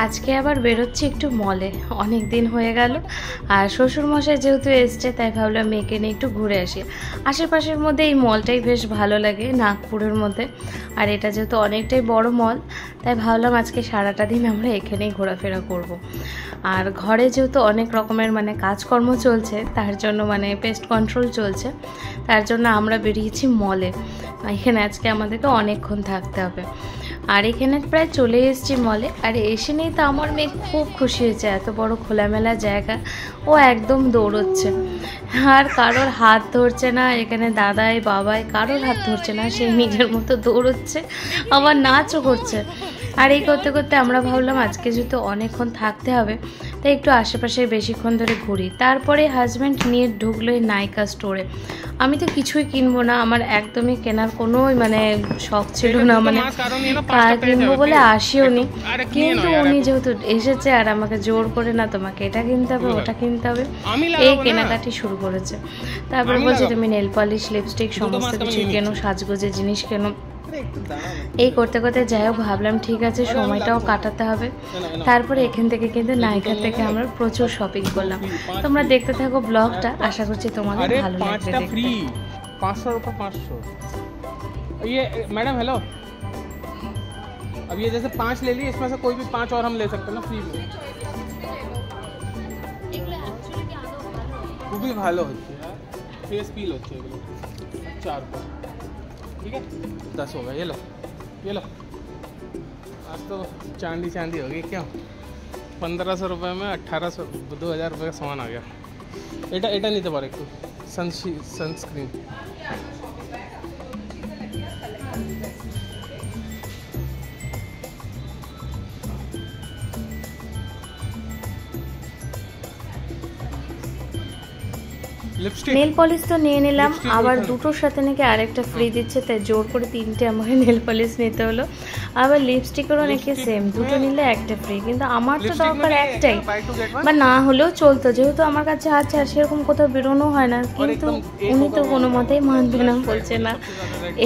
আজকে আবার বেরোচ্ছি একটু মলে, অনেক দিন হয়ে গেল। আর শ্বশুরমশাই যেহেতু এসছে তাই ভাবলাম মেয়েকে নিয়ে একটু ঘুরে আসি। আশেপাশের মধ্যে এই মলটাই বেশ ভালো লাগে, নাগপুরের মধ্যে। আর এটা যেহেতু অনেকটাই বড় মল, তাই ভাবলাম আজকে সারাটা দিন আমরা এখানেই ঘোরাফেরা করব। আর ঘরে যেহেতু অনেক রকমের কাজকর্ম চলছে, তার জন্য পেস্ট কন্ট্রোল চলছে, তার জন্য আমরা বেরিয়েছি মলে। এখানে আজকে আমাদেরকে অনেকক্ষণ থাকতে হবে। আর এখানে প্রায় চলে এসেছি মলে। আর এসে নেই তো আমার মেয়ে খুব খুশি হয়েছে, এত বড় খোলামেলা জায়গা। ও একদম দৌড়চ্ছে, আর কারোর হাত ধরছে না, এখানে দাদাই বাবাই কারোর হাত ধরছে না, সে নিজের মতো দৌড়চ্ছে, আবার নাচও করছে। আর এই করতে করতে আমরা ভাবলাম আজকে যেহেতু অনেকক্ষণ থাকতে হবে, তাই একটু আশেপাশে বেশিক্ষণ ধরে ঘুরি। তারপরে হাজব্যান্ড নিয়ে ঢুকলো এই নাইকা স্টোরে। আমি তো কিছুই কিনবো না, আমার একদমই কেনার কোনো শখ ছিল না, কিনবো বলে আসিও নি। কিন্তু উনি যেহেতু এসেছে আর আমাকে জোর করে, না তোমাকে এটা কিনতে হবে ওটা কিনতে হবে, এই কেনাকাটি শুরু করেছে। তারপরে বলছে তুমি নেল পলিশ লিপস্টিক সমস্ত কিছু কেনো, সাজগোজের জিনিস কেনো। এই করতে করতে যাই হোক ভাবলাম ঠিক আছে সময়টাও কাটাতে হবে। তারপরে এখান থেকে কিন্তু নাইকা থেকে আমরা প্রচুর শপিং করলাম। তোমরা দেখতে থাকো ব্লগটা, আশা করছি তোমাদের ভালো লাগবে দেখতে। 500 रुपये 500। ये मैडम हेलो, अब ये जैसे 5 ले लिए, इसमें से कोई भी 5 और हम ले सकते हैं ना फ्री में। वो भी ভালো হচ্ছে यार, फेस पील হচ্ছে এগুলো 4 रुपये, ठीक है 10 होगा। ये लो ये लो, आज तो चांदी चांदी होगी क्या। 1500 रुपये में 1800 2000 रुपये का सामान आ गया। এটা এটা নিতে পারো একটু সানস্ক্রিন। নেল পলিশ তো নিয়ে নিলাম, আবার দুটোর সাথে নাকি আরেকটা ফ্রি দিচ্ছে, তাই জোর করে 3টে আমাকে নেল পলিশ নিতে হলো। আবার লিপস্টিকেরও নাকি সেম, দুটো নিলে একটা ফ্রি, কিন্তু আমার তো দরকার একটাই, বা না হলেও চলতো, যেহেতু আমার কাছে আছে। আর সেরকম কোথাও বেরোনো হয় না, কিন্তু উনি তো কোনো মতেই মানবে না, বলছে না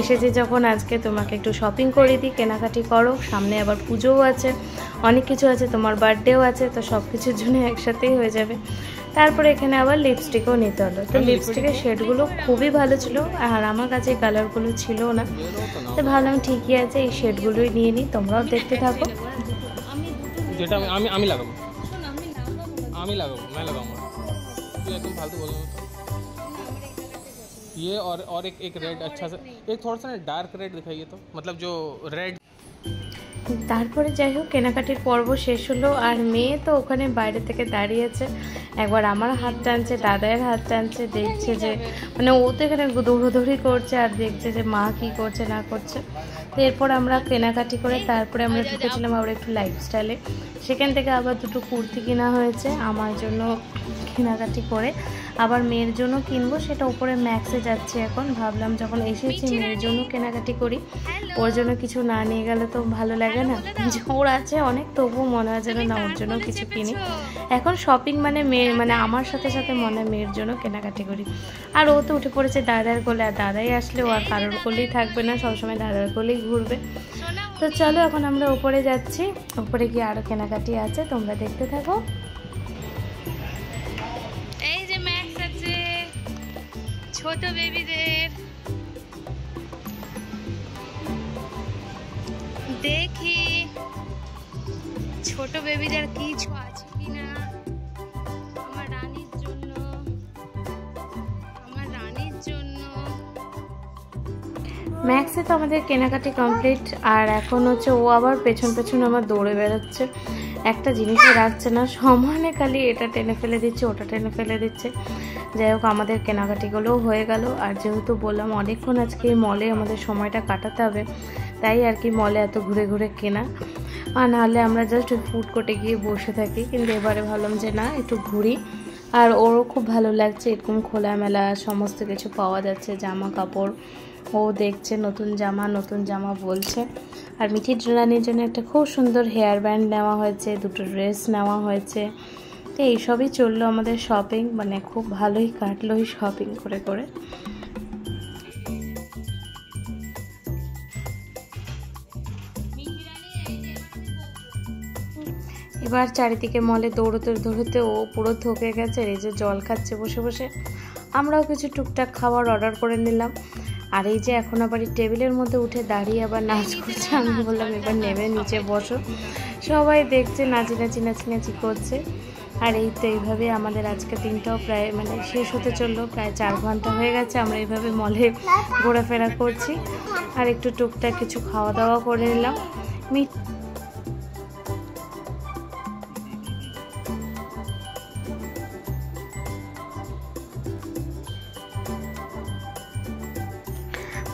এসেছে যখন আজকে তোমাকে একটু শপিং করে দিই, কেনাকাটি করো, সামনে আবার পুজোও আছে, অনেক কিছু আছে, তোমার বার্থডেও আছে, তো সব কিছুর জন্য একসাথেই হয়ে যাবে। তারপরে এখানে আবার লিপস্টিকও নিতে হলো। তো লিপস্টিকের শেডগুলো খুবই ভালো ছিল, আর আমার কাছে এই কালারগুলো ছিল না, তো ভাবলাম ঠিকই আছে এই শেডগুলোই নিয়ে নিই। তোমরাও দেখতে থাকো। যেটা আমি লাগাবো, আমি লাগাবো, मैं लगाऊंगा, तो एकदम फालतू बोल रहा हूं। ये और एक रेड अच्छा सा, एक थोड़ा सा डार्क रेड दिखाइए तो, मतलब जो रेड। তারপরে যাই হোক কেনাকাটির পর্ব শেষ হলো। আর মেয়ে তো ওখানে বাইরে থেকে দাঁড়িয়েছে, একবার আমার হাত টানছে, দাদায়ের হাত টানছে, দেখছে যে ও তো এখানে দৌড়োদৌড়ি করছে, আর দেখছে যে মা কি করছে না করছে। তো এরপর আমরা কেনাকাটি করে তারপরে আমরা ঢুকেছিলাম আবার একটু লাইফস্টাইলে। সেখান থেকে আবার দুটো কুর্তি কেনা হয়েছে আমার জন্য, কেনাকাটি করে আবার মেয়ের জন্য কিনবো, সেটা উপরে ম্যাক্সে যাচ্ছে এখন। ভাবলাম যখন এসেছি মেয়ের জন্য কেনাকাটি করি, ওর জন্য কিছু না নিয়ে গেলে তো ভালো লাগে না। ওর আছে অনেক, তবুও মনে হয় যেন না ওর জন্য কিছু কিনি। এখন শপিং মেয়ে আমার সাথে সাথে মনে হয় মেয়ের জন্য কেনাকাটি করি। আর ও তো উঠে পড়েছে দাদার কোলে, আর দাদাই আসলে ও আর কারোর কোলেই থাকবে না, সবসময় দাদার কোলেই ঘুরবে। তো চলো এখন আমরা উপরে যাচ্ছি, উপরে গিয়ে আরও কেনাকাটি আছে, তোমরা দেখতে থাকো। এই যে ম্যাক্স আছে ছোট বেবিদের, দেখি ছোট বেবিদের কিছু আছে কিনা আমার রানীর জন্য, ম্যাক্সে তো আমাদের কেনাকাটি কমপ্লিট। আর এখন হচ্ছে ও আবার পেছন পেছন আমার দৌড়ে বেড়াচ্ছে, একটা জিনিসও রাখছে না, সমানে খালি এটা টেনে ফেলে দিচ্ছে ওটা টেনে ফেলে দিচ্ছে। যাই হোক আমাদের কেনাকাটিগুলোও হয়ে গেল। আর যেহেতু বললাম অনেকক্ষণ আজকে মলে আমাদের সময়টা কাটাতে হবে, তাই আর কি মলে এত ঘুরে ঘুরে কেনা। আর নাহলে আমরা জাস্ট ফুড কোর্টে গিয়ে বসে থাকি, কিন্তু এবারে ভাবলাম যে না একটু ঘুরি। আর ওরও খুব ভালো লাগছে, এরকম খোলামেলা সমস্ত কিছু পাওয়া যাচ্ছে, জামা কাপড় ও দেখছে, নতুন জামা বলছে। আর মিঠির রানীর জন্য একটা খুব সুন্দর হেয়ার ব্যান্ড নেওয়া হয়েছে, দুটো ড্রেস নেওয়া হয়েছে। তো এইসবই চললো আমাদের শপিং, খুব ভালোই কাটলো এই শপিং করে করে। এবার চারিদিকে মলে দৌড়তে দৌড়তে ও পুরো থকে গেছে, এই যে জল খাচ্ছে বসে বসে। আমরাও কিছু টুকটাক খাবার অর্ডার করে নিলাম। আর এই যে এখন আবার এই টেবিলের মধ্যে উঠে দাঁড়িয়ে আবার নাচ করছে। আমি বললাম এবার নেমে নিচে বসো। সবাই দেখছে নাচি নাচি নাচি নাচি করছে। আর এই তো এইভাবে আমাদের আজকে দিনটাও প্রায় মানে শেষ হতে চললো, প্রায় 4 ঘন্টা হয়ে গেছে আমরা এইভাবে মলে ঘোরাফেরা করছি। আর একটু টুকটাক কিছু খাওয়া দাওয়া করে নিলাম।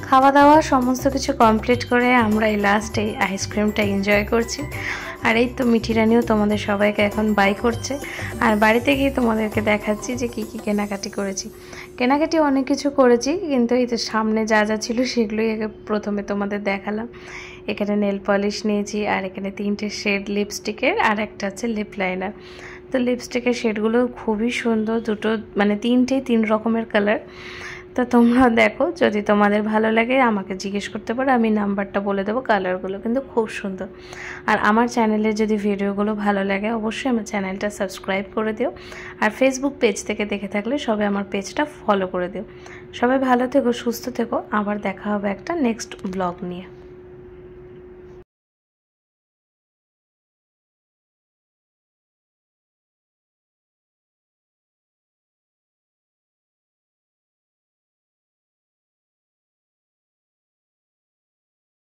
খাওয়া দাওয়া সমস্ত কিছু কমপ্লিট করে আমরা এই লাস্ট এই আইসক্রিমটা এনজয় করছি। আর এই তো মিঠি রানিও তোমাদের সবাইকে এখন বাই করছে। আর বাড়িতে গিয়ে তোমাদেরকে দেখাচ্ছি যে কি কি কেনাকাটি করেছি। কেনাকাটি অনেক কিছু করেছি, কিন্তু এই তো সামনে যা যা ছিল সেগুলোই প্রথমে তোমাদের দেখালাম। এখানে নেল পলিশ নিয়েছি, আর এখানে 3টে শেড লিপস্টিকের, আর একটা আছে লিপ লাইনার। তো লিপস্টিকের শেডগুলো খুবই সুন্দর, দুটো মানে 3 রকমের কালার। তো তোমরা দেখো, যদি তোমাদের ভালো লাগে আমাকে জিজ্ঞেস করতে পারো, আমি নাম্বারটা বলে দেবো। কালারগুলো কিন্তু খুব সুন্দর। আর আমার চ্যানেলে যদি ভিডিওগুলো ভালো লাগে অবশ্যই আমার চ্যানেলটা সাবস্ক্রাইব করে দিও। আর ফেসবুক পেজ থেকে দেখে থাকলে সবাই আমার পেজটা ফলো করে দিও। সবাই ভালো থেকো, সুস্থ থেকো। আবার দেখা হবে একটা নেক্সট ব্লগ নিয়ে।